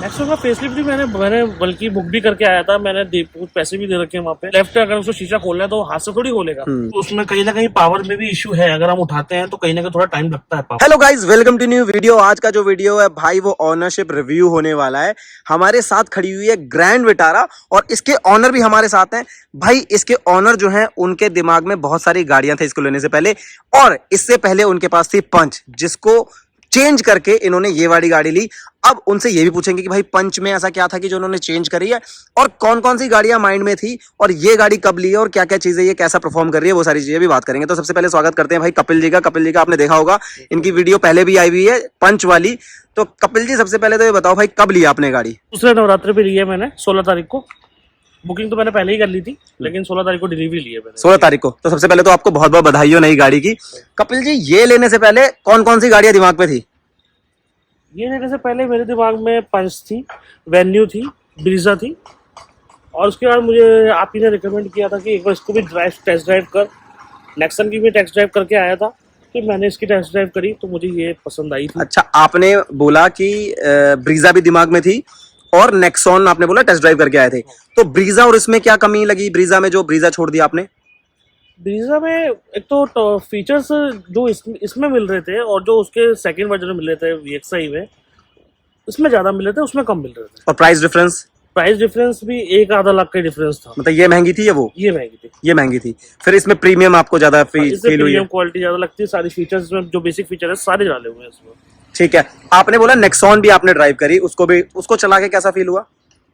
Nexon का facelift भी मैंने बल्कि बुक भी करके आया था। मैंने कुछ पैसे भी दे रखे हैं वहाँ पे। लेफ्ट अगर उसको शीशा खोलना है तो हाथ से थोड़ी खोलेगा। तो उसमें कहीं ना कहीं पावर में भी इश्यू है। अगर हम उठाते हैं तो कहीं ना कहीं थोड़ा टाइम लगता है। Hello guys, welcome to new video. आज का जो वीडियो है भाई वो ऑनरशिप रिव्यू होने वाला है। हमारे साथ खड़ी हुई है ग्रैंड विटारा और इसके ऑनर भी हमारे साथ हैं। भाई इसके ऑनर जो हैं उनके दिमाग में बहुत सारी गाड़ियां थी इसको लेने से पहले, और इससे पहले उनके पास थी पंच, जिसको चेंज करके इन्होंने ये वाली गाड़ी ली। अब उनसे ये भी पूछेंगे कि भाई पंच में ऐसा क्या था कि जो उन्होंने चेंज करी है, और कौन कौन सी गाड़ियां माइंड में थी, और ये गाड़ी कब ली है, और क्या क्या चीजें ये कैसा परफॉर्म कर रही है, वो सारी चीजें भी बात करेंगे। तो सबसे पहले स्वागत करते हैं भाई कपिल जी का। कपिल जी का आपने देखा होगा, इनकी वीडियो पहले भी आई हुई है पंच वाली। तो कपिल जी सबसे पहले तो ये बताओ भाई कब लिया आपने गाड़ी? दूसरे नवरात्र पे ली है मैंने 16 तारीख को। बुकिंग तो मैंने पहले ही कर ली थी, लेकिन 16 तारीख को डिलीवरी ली है मैंने। 16 तारीख को। तो सबसे पहले तो आपको बहुत बहुत बधाई हो नई गाड़ी की। कपिल जी ये लेने से पहले कौन कौन सी गाड़ियां दिमाग में थी? ये लेने से पहले मेरे दिमाग में पंच थी, वेन्यू थी, ब्रीजा थी, और उसके बाद मुझे आप ही ने रिकमेंड किया था कि एक बार इसको भी टेस्ट ड्राइव कर। नेक्सन की भी टेस्ट ड्राइव करके आया था, फिर मैंने इसकी टेस्ट ड्राइव करी तो मुझे ये पसंद आई थी। अच्छा, आपने बोला कि ब्रीजा भी दिमाग में थी और नेक्सॉन आपने बोला टेस्ट ड्राइव करके आए थे। तो ब्रीजा और इसमें क्या कमी लगी ब्रीजा में, जो ब्रीजा छोड़ दिया आपने? ब्रीजा में एक तो फीचर्स जो इसमें मिल रहे थे और जो उसके सेकंड वर्जन में मिल रहे थे VXI में, इसमें ज्यादा मिल रहे थे, उसमें कम मिल रहे थे। और प्राइस डिफरेंस? प्राइस डिफरेंस भी 1-आधा लाख का डिफरेंस था। मतलब ये महंगी थी या वो? ये महंगी थी। ये महंगी थी। फिर इसमें प्रीमियम आपको ज्यादा फील हुई है? प्रीमियम क्वालिटी ज्यादा लगती है। सारी फीचर्स में जो बेसिक फीचर है सारे डाले हुए हैं इसमें। ठीक है। आपने बोला नेक्सॉन भी आपने ड्राइव करी, उसको चला के कैसा फील हुआ?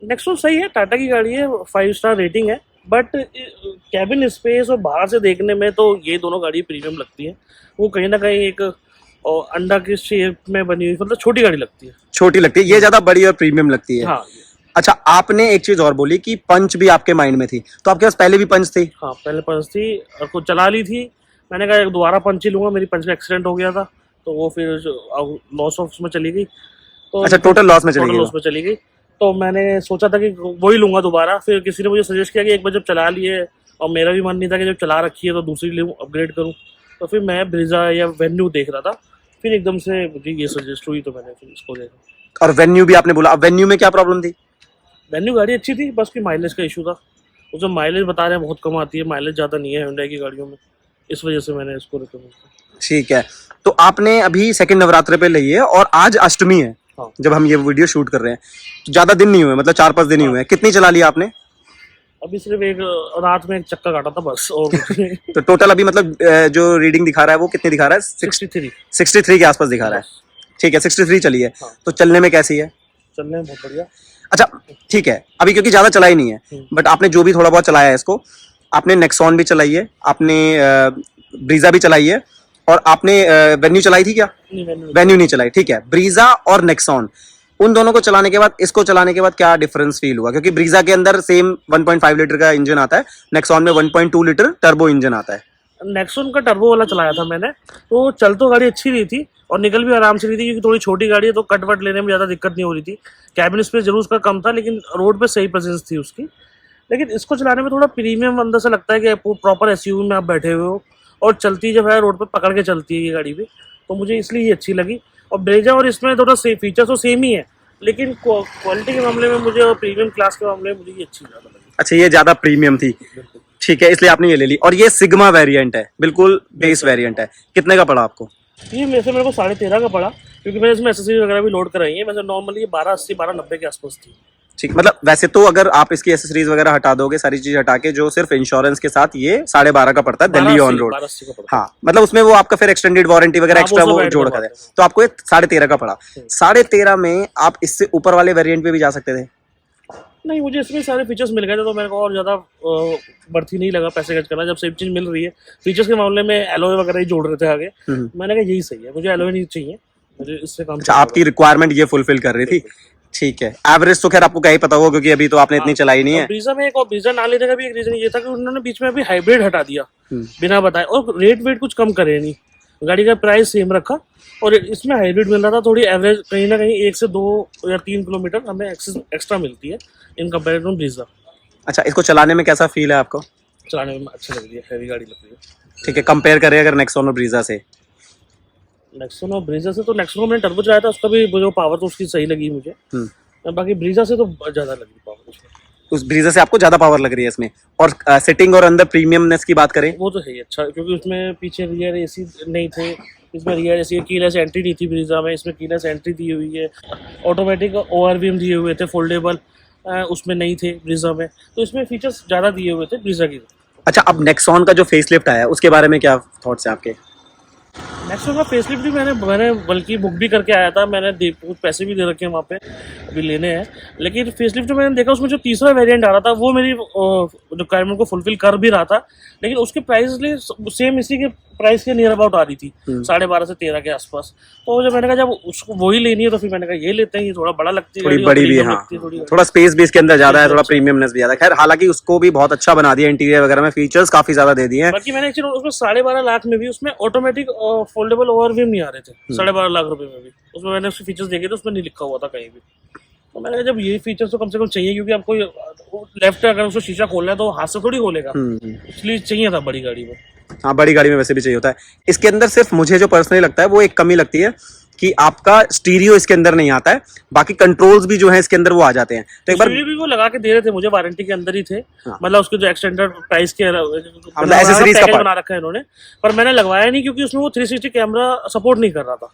नेक्सॉन सही है, टाटा की गाड़ी है, 5 स्टार रेटिंग है, बट कैबिन स्पेस और बाहर से देखने में तो ये दोनों गाड़ी प्रीमियम लगती है। वो कहीं ना कहीं एक अंडा की शेप में बनी हुई, मतलब छोटी गाड़ी लगती है। छोटी लगती है, ये ज्यादा बड़ी और प्रीमियम लगती है। हाँ। अच्छा, आपने एक चीज और बोली कि पंच भी आपके माइंड में थी, तो आपके पास पहले भी पंच थी? हाँ, पहले पंच थी और कुछ चला ली थी। मैंने कहा दोबारा पंच ही लूंगा, मेरी पंच का एक्सीडेंट हो गया था तो वो फिर लॉस ऑफ में चली गई। तो अच्छा, टोटल लॉस में चली गई। तो मैंने सोचा था कि वही लूंगा दोबारा। फिर किसी ने मुझे सजेस्ट किया कि एक बार जब चला लिए, और मेरा भी मन नहीं था कि जब चला रखी है तो दूसरी लूँ, अपग्रेड करूँ। तो फिर मैं ब्रीजा या वेन्यू देख रहा था, फिर एकदम से मुझे ये सजेस्ट हुई तो मैंने फिर इसको देखा। और वेन्यू भी आपने बोला, अब वेन्यू में क्या प्रॉब्लम थी? वेन्यू गाड़ी अच्छी थी, बस की माइलेज का इशू था। वो जो माइलेज बता रहे हैं बहुत कम आती है, माइलेज ज़्यादा नहीं है हुंडई की गाड़ियों में, इस वजह से मैंने इसको रिकमेंड किया। ठीक है। तो आपने अभी सेकंड नवरात्र पे ली है और आज अष्टमी है। हाँ। जब हम ये वीडियो शूट कर रहे हैं, ज्यादा दिन नहीं हुए, मतलब 4-5 दिन ही हुए। कितनी चला लिया आपने? अभी सिर्फ एक रात में एक चक्कर काटा था बस, और तो टोटल अभी मतलब जो रीडिंग दिखा रहा है वो कितनी दिखा रहा है? 63 के आसपास दिखा रहा है। ठीक है, 63 चली है। हाँ। तो चलने में कैसी है? चलने में बहुत बढ़िया। अच्छा ठीक है, अभी क्योंकि ज्यादा चला ही नहीं है, बट आपने जो भी थोड़ा बहुत चलाया है इसको, आपने नेक्सॉन भी चलाई है, आपने ब्रीजा भी चलाई है, और आपने वेन्यू चलाई थी क्या? वेन्यू नहीं चलाई। ठीक है, ब्रीजा और नेक्सॉन, उन दोनों को चलाने के बाद इसको चलाने के बाद क्या डिफरेंस फील हुआ? क्योंकि ब्रीजा के अंदर सेम 1.5 लीटर का इंजन आता है, नेक्सॉन में 1.2 लीटर टर्बो इंजन आता है। नेक्सॉन का टर्बो वाला चलाया था मैंने, तो चल तो गाड़ी अच्छी रही थी और निकल भी आराम से रही थी, क्योंकि थोड़ी छोटी गाड़ी है तो कट वट लेने में ज़्यादा दिक्कत नहीं हो रही थी। कैबिन स्पेस जरूर उसका कम था, लेकिन रोड पे सही प्रेजेंस थी उसकी। लेकिन इसको चलाने में थोड़ा प्रीमियम अंदर से लगता है कि प्रॉपर SUV में आप बैठे हुए हो, और चलती जब है रोड पे पकड़ के चलती है ये गाड़ी भी, तो मुझे इसलिए ये अच्छी लगी। और ब्रेजा और इसमें थोड़ा फीचर्स तो सेम ही है, लेकिन क्वालिटी के मामले में मुझे और प्रीमियम क्लास के मामले में मुझे ये अच्छी ज़्यादा लगी। अच्छा, ये ज़्यादा प्रीमियम थी। ठीक है, इसलिए आपने ये ले ली। और ये सिग्मा वेरिएंट है, बिल्कुल बेस वेरिएंट है। कितने का पड़ा आपको? ये मेरे को 13.5 का पड़ा, क्योंकि मैंने इसमें एसेसरीज वगैरह भी लोड कराई है। वैसे नॉर्मली 1280 1290 के आसपास थी। ठीक, मतलब वैसे तो अगर आप इसकी एसेसरीज वगैरह हटा दोगे, सारी चीज हटा के, जो सिर्फ इंश्योरेंस के साथ ये 12.5 का पड़ता है दिल्ली ऑन रोड। हाँ, मतलब उसमें वो आपका फिर एक्सटेंडेड वारंटी वगैरह एक्स्ट्रा वो जोड़ कर दे, तो आपको ये 13.5 का पड़ा। 13.5 में आप इससे ऊपर वाले वेरिएंट पे भी जा सकते थे? नहीं, मुझे इसमें सारे फीचर्स मिल गए थे, तो मेरे को और ज़्यादा बढ़ती नहीं लगा पैसे खर्च करना। जब सेम चीज़ मिल रही है, फीचर्स के मामले में एलॉय वगैरह ही जोड़ रहे थे आगे, मैंने कहा यही सही है, मुझे एलॉय नहीं चाहिए, मुझे इससे काम। अच्छा, आपकी रिक्वायरमेंट ये फुलफिल कर रही थी। ठीक है। एवरेज तो खैर आपको क्या ही पता होगा, क्योंकि अभी तो आपने इतनी चलाई नहीं है। ब्रीजा में एक और ब्रीजा ना लेने का भी एक रीजन ये था कि उन्होंने बीच में अभी हाइब्रिड हटा दिया बिना बताए, और रेट वेट कुछ कम करे नहीं, गाड़ी का प्राइस सेम रखा, और इसमें हाइब्रिड मिल रहा था। थोड़ी एवरेज कहीं ना कहीं 1 से 2 या 3 किलोमीटर हमें एक्स्ट्रा मिलती है इन कंपेरिजन ब्रीजा। अच्छा, इसको चलाने में कैसा फील है आपको? चलाने में अच्छी लग रही है, हैवी गाड़ी लग रही है। ठीक है, कंपेयर करें अगर नेक्सॉन और ब्रीजा से? नेक्सॉन और ब्रीजा से तो नेक्सॉन को मैंने टर्बो चलाया था, उसका भी जो पावर तो उसकी सही लगी मुझे। बाकी ब्रीजा से तो ज्यादा लगी पावर उसमें। उस ब्रीजा से आपको ज्यादा पावर लग रही है इसमें। और सिटिंग और अंदर प्रीमियमनेस की बात करें, वो तो है ही अच्छा, क्योंकि उसमें पीछे रियर एसी नहीं थे, इसमें रियर एसी कीलेस एंट्री नहीं थी ब्रीजा में, इसमें कीलेस एंट्री दी हुई है। ऑटोमेटिक ओआरवीएम दिए हुए थे, फोल्डेबल उसमें नहीं थे ब्रीजा में, तो इसमें फीचर्स ज़्यादा दिए हुए थे ब्रीजा की। अच्छा, अब नेक्सॉन का जो फेसलिफ्ट आया है उसके बारे में क्या थॉट्स हैं आपके? नेक्सॉन का फेसलिफ्ट भी मैंने बल्कि बुक भी करके आया था, मैंने कुछ पैसे भी दे रखे हैं वहाँ पे, अभी लेने हैं। लेकिन फेसलिफ्ट जो मैंने देखा उसमें जो तीसरा वेरिएंट आ रहा था वो मेरी रिक्वायरमेंट को फुलफिल कर भी रहा था, लेकिन उसके प्राइस सेम इसी के प्राइस के नियर अबाउट आ रही थी, 12.5 से 13 के आसपास। तो जब मैंने कहा जब उसको वही लेनी है तो फिर मैंने कहा ये लेते हैं, ये थोड़ा बड़ा लगती है, थोड़ी बड़ी भी है, हाँ, थोड़ा स्पेस भी इसके अंदर ज्यादा है, थोड़ा प्रीमियमनेस भी ज्यादा है। खैर, हालांकि उसको भी बहुत अच्छा बना दिया, इंटीरियर वगैरह में फीचर्स काफी ज्यादा दे दिए हैं। बाकी मैंने एक्चुअली उसमें 12.5 लाख में भी उसमें ऑटोमेटिक फोल्डेबल ओवरव्यू नहीं आ रहे थे, 12.5 लाख रुपए में भी उसमें मैंने उसके फीचर्स देखे थे, उसमें नहीं लिखा हुआ था कहीं भी। तो मैंने कहा जब ये फीचर्स तो कम से कम चाहिए, क्योंकि आपको लेफ्ट अगर उसको शीशा खोलना है तो हाथ से थोड़ी खोलेगा, इसलिए चाहिए था बड़ी गाड़ी में। हाँ, बड़ी गाड़ी में वैसे भी चाहिए होता है। इसके अंदर सिर्फ मुझे जो पर्सनली लगता है वो एक कमी लगती है कि आपका स्टीरियो इसके अंदर नहीं आता है, बाकी कंट्रोल्स भी जो है इसके अंदर वो आ जाते हैं। तो एक बार भी वो लगा के दे रहे थे मुझे, वारंटी के अंदर ही थे, हाँ। मतलब उसके जो एक्सटेंडेड प्राइस के एसेसरीज का बना रखा है इन्होंने, पर मैंने लगवाया नहीं क्योंकि उसमें वो 360 कैमरा सपोर्ट नहीं कर रहा था,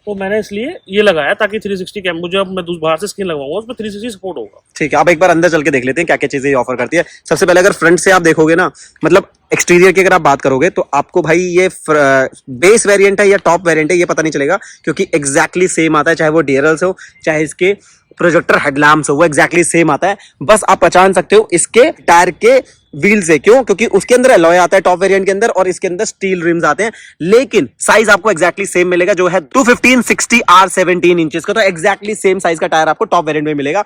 तो मैंने इसलिए ये लगाया ताकि 360 कैमरा, मुझे अब मैं बाहर से स्क्रीन लगवाऊंगा उसमें 360 सपोर्ट होगा। ठीक है, आप एक बार अंदर चल के देख लेते हैं क्या क्या चीजें ऑफर करती है। सबसे पहले अगर फ्रंट से आप देखोगे ना, मतलब एक्सटीरियर की अगर आप बात करोगे तो आपको भाई ये बेस वेरिएंट है या टॉप वेरिएंट है ये पता नहीं चलेगा, क्योंकि एग्जैक्टली सेम आता है, चाहे वो डीआरएल हो चाहे इसके प्रोजेक्टर हेडलैम्प्स हो, वो एग्जैक्टली सेम आता है। बस आप पहचान सकते हो इसके टायर के व्हील से, क्यों? क्योंकि उसके अंदर अलॉय आता है टॉप वेरिएंट के अंदर और इसके अंदर स्टील रिम्स आते हैं, लेकिन साइज आपको एग्जैक्टली सेम मिलेगा, जो है 215/60 R17 इंचेस का। तो एग्जैक्टली सेम साइज का टायर आपको टॉप वेरिएंट में मिलेगा।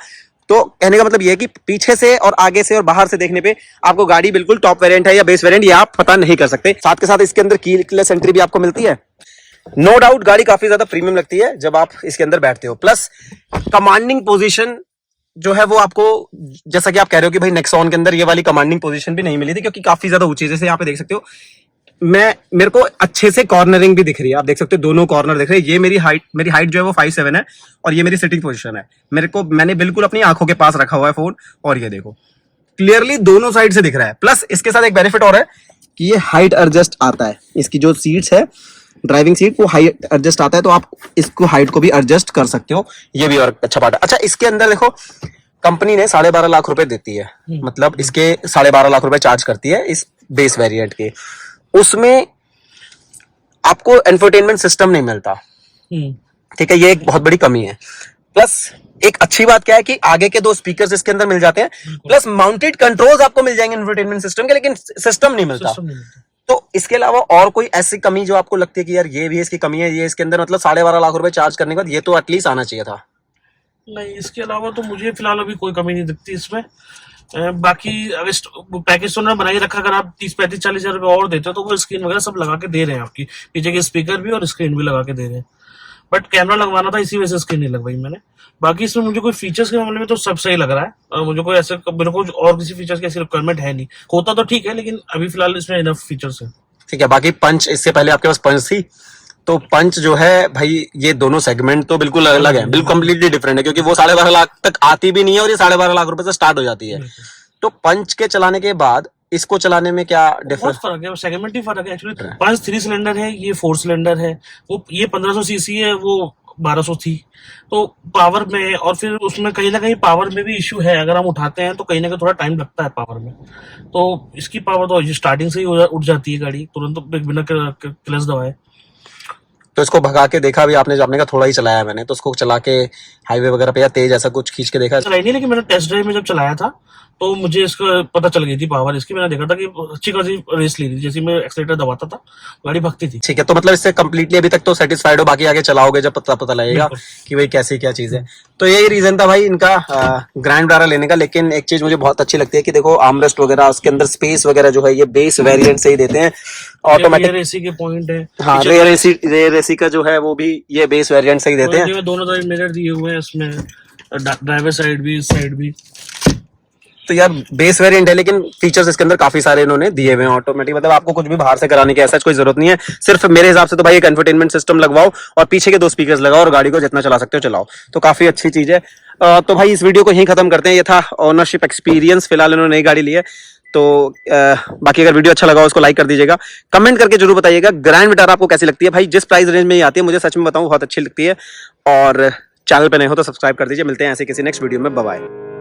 तो कहने का मतलब ये है कि पीछे से और आगे से और बाहर से देखने पे आपको गाड़ी बिल्कुल टॉप वेरिएंट है या बेस वेरिएंट, ये आप पता नहीं कर सकते। साथ के साथ इसके अंदर कीलेस एंट्री भी आपको मिलती है। नो डाउट गाड़ी काफी ज्यादा प्रीमियम लगती है जब आप इसके अंदर बैठते हो। प्लस कमांडिंग पोजीशन जो है वो आपको, जैसा कि आप कह रहे हो कि भाई नेक्सॉन के अंदर ये वाली कमांडिंग पोजीशन भी नहीं मिली थी, क्योंकि काफी ज्यादा ऊंची, जैसे यहाँ पे देख सकते हो मेरे को अच्छे से कॉर्नरिंग भी दिख रही है। आप देख सकते हो दोनों कॉर्नर दिख रहे हैं। ये मेरी हाइट जो है वो 5'7" है और ये मेरी सिटिंग पोजीशन है। मैंने बिल्कुल अपनी आंखों के पास रखा हुआ है फोन, और ये देखो क्लियरली दोनों साइड से दिख रहा है। प्लस इसके साथ एक बेनिफिट और है कि ये हाइट एडजस्ट आता है, इसकी जो सीट्स है ड्राइविंग सीट वो हाइट एडजस्ट आता है, तो आप इसको हाइट को भी एडजस्ट कर सकते हो, ये भी और अच्छा पार्ट है। अच्छा, इसके अंदर देखो कंपनी ने 12.5 लाख रुपए देती है, मतलब इसके 12.5 लाख रुपए चार्ज करती है इस बेस वेरिएंट के। उसमें आपको एंटरटेनमेंट सिस्टम नहीं मिलता, ठीक है, ये एक बहुत बड़ी कमी है। प्लस एक अच्छी बात क्या है कि आगे के 2 स्पीकर्स इसके अंदर मिल जाते हैं, प्लस माउंटेड कंट्रोल्स आपको मिल जाएंगे एंटरटेनमेंट सिस्टम के, लेकिन सिस्टम नहीं मिलता। तो इसके अलावा और कोई ऐसी कमी जो आपको लगती है कि यार ये भी इसकी कमी है, ये इसके अंदर मतलब 12.5 लाख रुपए चार्ज करने के बाद ये तो एटलीस्ट आना चाहिए था? नहीं, इसके अलावा तो मुझे फिलहाल अभी कोई कमी नहीं दिखती इसमें। बाकी पैकेज तो उन्होंने बनाई रखा, अगर आप 30-35-40 हजार रुपये और देते हो तो वो स्क्रीन वगैरह सब लगा के दे रहे हैं, आपकी पीछे के स्पीकर भी और स्क्रीन भी लगा के दे रहे हैं। बट कैमरा लगवाना था, इसी वजह से स्क्रीन नहीं लगवाई मैंने। बाकी इसमें मुझे कोई फीचर्स के मामले में तो सब सही लग रहा है, मुझे कोई ऐसे मेरे को और किसी फीचर्स की ऐसी रिक्वायरमेंट है नहीं, होता तो ठीक है, लेकिन अभी फिलहाल इसमें इनफ फीचर्स है। ठीक है, बाकी पंच, इससे पहले आपके पास पंच थी, तो पंच जो है भाई ये दोनों सेगमेंट तो बिल्कुल अलग है, बिल्कुल कंप्लीटली डिफरेंट है, क्योंकि वो 12.5 लाख तक आती भी नहीं है और ये 12.5 लाख रुपए से स्टार्ट हो जाती है। तो पंच के चलाने के बाद इसको चलाने में क्या डिफरेंस? फर्क है, सेगमेंट ही फर्क है एक्चुअली। पंच 3 सिलेंडर है, ये 4 सिलेंडर है, वो ये 1500 सीसी है, वो 1200 थी। तो पावर में और फिर उसमें कहीं ना कहीं पावर में भी इश्यू है, अगर हम उठाते हैं तो कहीं ना कहीं थोड़ा टाइम लगता है पावर में। तो इसकी पावर तो स्टार्टिंग से ही उठ जाती है गाड़ी तुरंत बिना क्लच दबाए। तो इसको भगा के देखा भी आपने, जो आपने कहा थोड़ा ही चलाया मैंने, तो उसको चला के हाईवे वगैरह पे या तेज ऐसा कुछ खींच के देखा? चलाई नहीं, लेकिन मैंने टेस्ट ड्राइव में जब चलाया था तो मुझे इसका पता चल गई थी पावर इसकी। मैंने देखा था कि अच्छी खासी रेस ली थी, जैसे मैं एक्सीलरेटर दबाता था गाड़ी भगती थी। ठीक है, तो मतलब इससे कंप्लीटली अभी तक तो सेटिस्फाइड हो, बाकी आगे चलाओगे जब पता लगेगा कि भाई कैसी क्या चीज है। तो यही रीजन था भाई इनका ग्रैंड विटारा लेने का। लेकिन एक चीज मुझे बहुत अच्छी लगती है कि देखो आर्मरेस्ट वगैरह, उसके अंदर स्पेस वगैरह जो है ये बेस वेरिएंट से ही देते हैं। ऑटोमेटिक रियर एसी के पॉइंट है, हाँ, रियर एसी का जो है वो भी ये बेस वेरिएंट से ही देते हैं। दोनों तरफ मिरर दिए हुए हैं इसमें, ड्राइवर साइड भी, इस साइड भी। तो यार बेस वेरिएंट है, लेकिन फीचर्स इसके अंदर काफी सारे इन्होंने दिए हुए हैं ऑटोमेटिक, मतलब आपको कुछ भी बाहर से कराने की ऐसा कोई जरूरत नहीं है। सिर्फ मेरे हिसाब से तो भाई एक एंटरटेनमेंट सिस्टम लगवाओ और पीछे के 2 स्पीकर्स लगाओ और गाड़ी को जितना चला सकते हो चलाओ, तो काफी अच्छी चीज है। तो भाई इस वीडियो को यहीं खत्म करते हैं। ये था ओनरशिप एक्सपीरियंस, फिलहाल इन्होंने नई गाड़ी ली है। तो बाकी अगर वीडियो अच्छा लगा हो उसको लाइक कर दीजिएगा, कमेंट करके जरूर बताइएगा ग्रैंड विटारा आपको कैसी लगती है। भाई जिस प्राइस रेंज में ये आती है मुझे सच में बताऊं बहुत अच्छी लगती है। और चैनल पे नए हो तो सब्सक्राइब कर दीजिए। मिलते हैं ऐसे किसी नेक्स्ट वीडियो में, बाय बाय।